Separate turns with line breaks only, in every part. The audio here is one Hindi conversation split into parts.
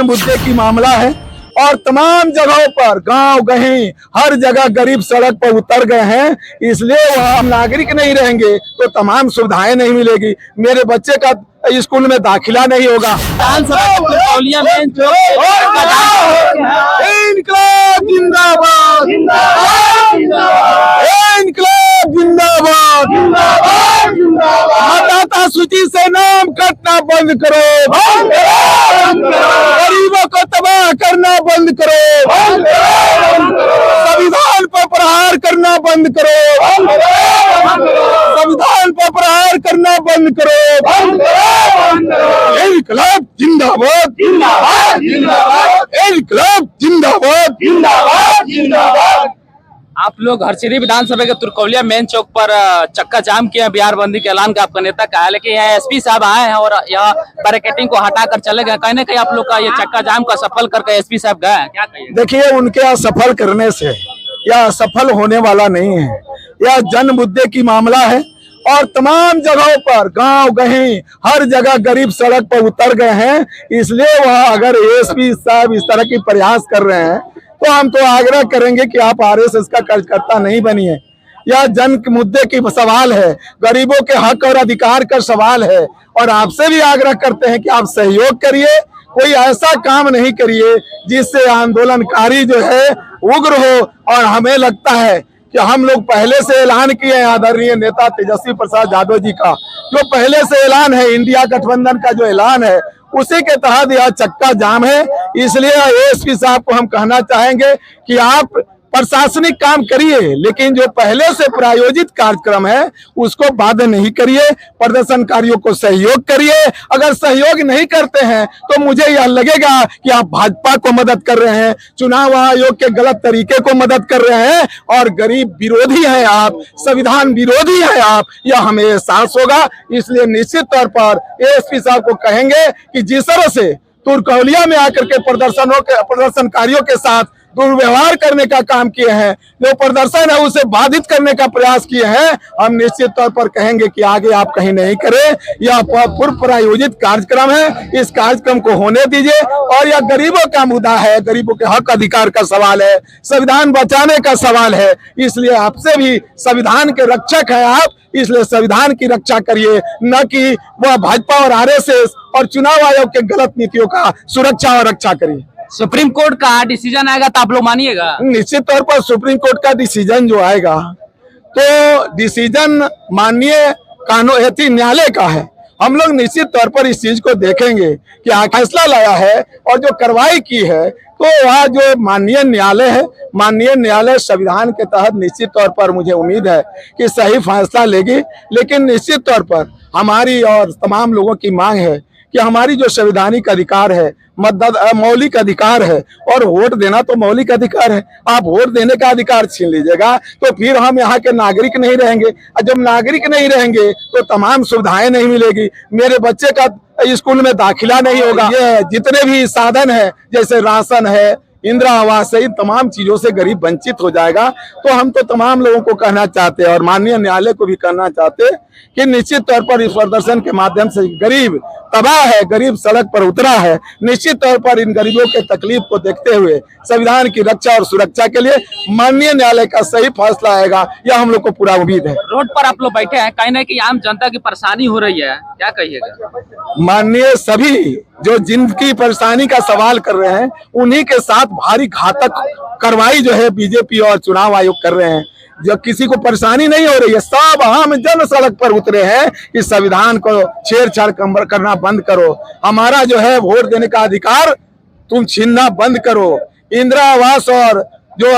जन मुद्दे की मामला है और तमाम जगहों पर गांव गहीं हर जगह गरीब सड़क पर उतर गए हैं। इसलिए वह हम नागरिक नहीं रहेंगे तो तमाम सुविधाएं नहीं मिलेगी, मेरे बच्चे का स्कूल में दाखिला नहीं होगा। इनकलाब जिंदाबाद, इनकलाब जिंदाबाद, मतदाता सूची से नाम कटना बंद करो, गरीबों को तबाह करना बंद करो, संविधान पर प्रहार करना बंद करो, संविधान पर प्रहार करना बंद करो। इनकलाब जिंदाबाद, जिंदाबाद, जिंदाबाद, इनकलाब जिंदाबाद, जिंदाबाद, जिंदाबाद।
आप लोग हरसिद्धि विधानसभा के तुरकौलिया मेन चौक पर चक्का जाम किया, बिहार बंदी के ऐलान का आपका नेता कहा है, लेकिन यहाँ एसपी साहब आए हैं और यह बैरिकेडिंग को हटाकर चले गए। कहीं ना कहीं आप लोग का ये चक्का जाम का सफल करके एसपी साहब गए, क्या कहिए?
देखिए, उनके असफल करने से यह सफल होने वाला नहीं है। यह जन मुद्दे की मामला है और तमाम जगहों पर गांव गहीं हर जगह गरीब सड़क पर उतर गए हैं। इसलिए वह अगर एसपी साहब इस तरह की प्रयास कर रहे हैं तो हम तो आग्रह करेंगे कि आप आरएसएस का कार्यकर्ता नहीं बनिए। यह जन मुद्दे की सवाल है, गरीबों के हक और अधिकार का सवाल है और आपसे भी आग्रह करते हैं कि आप सहयोग करिए, कोई ऐसा काम नहीं करिए जिससे आंदोलनकारी जो है उग्र हो। और हमें लगता है कि हम लोग पहले से ऐलान किए हैं आदरणीय नेता तेजस्वी प्रसाद यादव जी का, जो पहले से ऐलान है, इंडिया गठबंधन का जो ऐलान है, उसी के तहत यह चक्का जाम है। इसलिए एसपी साहब को हम कहना चाहेंगे कि आप प्रशासनिक काम करिए, लेकिन जो पहले से प्रायोजित कार्यक्रम है उसको बाध्य नहीं करिए, प्रदर्शनकारियों को सहयोग करिए। अगर सहयोग नहीं करते हैं तो मुझे यह लगेगा कि आप भाजपा को मदद कर रहे हैं, चुनाव आयोग के गलत तरीके को मदद कर रहे हैं और गरीब विरोधी हैं आप, संविधान विरोधी हैं आप, यह हमें एहसास होगा। इसलिए निश्चित तौर पर एसपी साहब को कहेंगे कि जिस तरह से तुरकौलिया में आकर के प्रदर्शनकारियों के साथ दुर्व्यवहार करने का काम किए हैं, जो प्रदर्शन है उसे बाधित करने का प्रयास किए हैं, हम निश्चित तौर पर कहेंगे कि आगे आप कहीं नहीं करें। यह पूर्व प्रायोजित कार्यक्रम है, इस कार्यक्रम को होने दीजिए। और यह गरीबों का मुद्दा है, गरीबों के हक अधिकार का सवाल है, संविधान बचाने का सवाल है। इसलिए आपसे भी संविधान के रक्षक है आप, इसलिए संविधान की रक्षा करिए, न कि वह भाजपा और आरएसएस और चुनाव आयोग के गलत नीतियों का सुरक्षा और रक्षा करिए।
सुप्रीम कोर्ट का डिसीजन आएगा तो आप लोग मानिएगा?
निश्चित तौर पर सुप्रीम कोर्ट का डिसीजन जो आएगा तो डिसीजन माननीय कानून न्यायालय का है। हम लोग निश्चित तौर पर इस चीज को देखेंगे कि फैसला लाया है और जो कार्रवाई की है तो वह जो माननीय न्यायालय है, माननीय न्यायालय संविधान के तहत निश्चित तौर पर मुझे उम्मीद है कि सही फैसला लेगी। लेकिन निश्चित तौर पर हमारी और तमाम लोगों की मांग है कि हमारी जो संवैधानिक अधिकार है, मौलिक अधिकार है, और वोट देना तो मौलिक अधिकार है, आप वोट देने का अधिकार छीन लीजिएगा तो फिर हम यहाँ के नागरिक नहीं रहेंगे। और जब नागरिक नहीं रहेंगे तो तमाम सुविधाएं नहीं मिलेगी, मेरे बच्चे का स्कूल में दाखिला नहीं होगा। ये जितने भी साधन है, जैसे राशन है, इंदिरा आवास है, इन तमाम चीजों से गरीब वंचित हो जाएगा। तो हम तो तमाम लोगों को कहना चाहते हैं और माननीय न्यायालय को भी कहना चाहते हैं कि निश्चित तौर पर इस प्रदर्शन के माध्यम से गरीब तबाह है, गरीब सड़क पर उतरा है। निश्चित तौर पर इन गरीबों के तकलीफ को देखते हुए संविधान की रक्षा और सुरक्षा के लिए माननीय न्यायालय का सही फैसला आएगा, यह हम लोग को पूरा उम्मीद है।
रोड पर आप लोग बैठे हैं, कहीं ना कहीं आम जनता की परेशानी हो रही है, क्या कहिएगा?
माननीय सभी जो जिनकी परेशानी का सवाल कर रहे हैं उन्हीं के साथ भारी घातक कार्रवाई जो है बीजेपी और चुनाव आयोग कर रहे हैं। जो किसी को परेशानी नहीं हो रही है, सब हम जन सड़क पर उतरे हैं कि संविधान को छेड़छाड़ करना बंद करो, हमारा जो है वोट देने का अधिकार तुम छीनना बंद करो, इंदिरा आवास और जो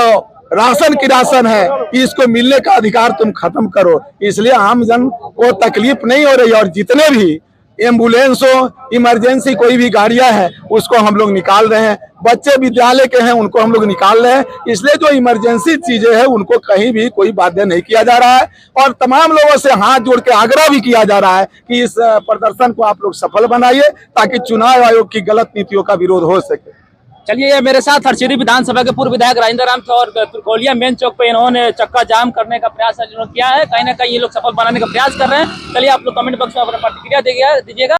राशन की राशन है इसको मिलने का अधिकार तुम खत्म करो। इसलिए आम जन को तकलीफ नहीं हो रही और जितने भी एम्बुलेंस हो, इमरजेंसी कोई भी गाड़ियां हैं उसको हम लोग निकाल रहे हैं, बच्चे विद्यालय के हैं उनको हम लोग निकाल रहे हैं। इसलिए जो इमरजेंसी चीजें हैं उनको कहीं भी कोई बाध्य नहीं किया जा रहा है और तमाम लोगों से हाथ जोड़ के आग्रह भी किया जा रहा है कि इस प्रदर्शन को आप लोग सफल बनाइए ताकि चुनाव आयोग की गलत नीतियों का विरोध हो सके।
चलिए, मेरे साथ हरसिद्धि विधानसभा के पूर्व विधायक राजेंद्र राम थे और तुरकौलिया मेन चौक पे इन्होंने चक्का जाम करने का प्रयास किया है। कहीं ना कहीं ये लोग सफल बनाने का प्रयास कर रहे हैं। चलिए, आप लोग कमेंट बॉक्स में अपना प्रतिक्रिया दीजिएगा।